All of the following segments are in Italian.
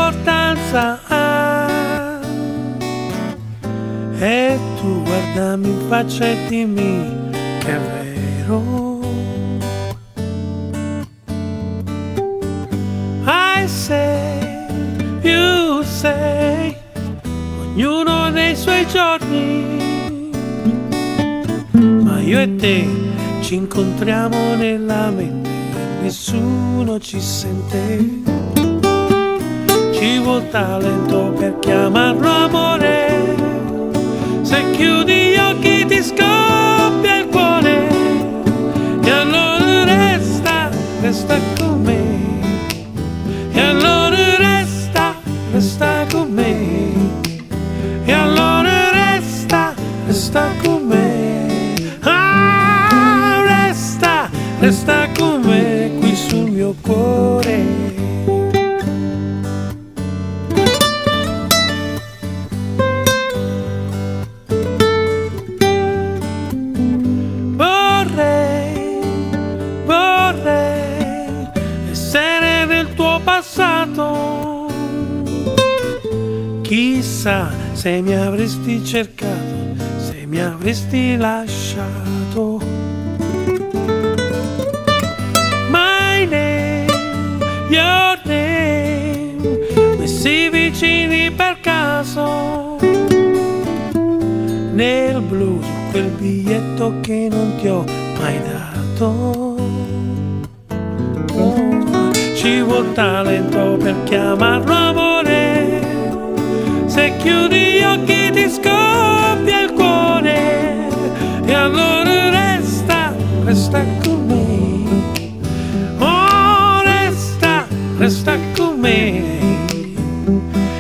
importanza ha? E tu guardami in faccia e dimmi che è vero. I say, you say, ognuno nei suoi giorni, ma io e te ci incontriamo nella mente e nessuno ci sente. Ci vuol talento per chiamarlo amore, se chiudi gli occhi ti scoppia il cuore, e allora resta, resta con me, e allora resta, resta con me, e allora resta, resta con me, ah, resta, resta con me qui sul mio cuore. Chissà se mi avresti cercato, se mi avresti lasciato. My name, your name, messi vicini per caso, nel blu di quel biglietto che non ti ho mai dato. Ci vuol talento per chiamarlo amore, se chiudi gli occhi ti scoppia il cuore, e allora resta, resta con me, oh resta, resta con me,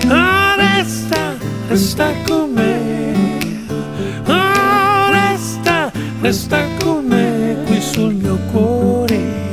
oh resta, resta con me, oh resta, resta con me qui sul mio cuore.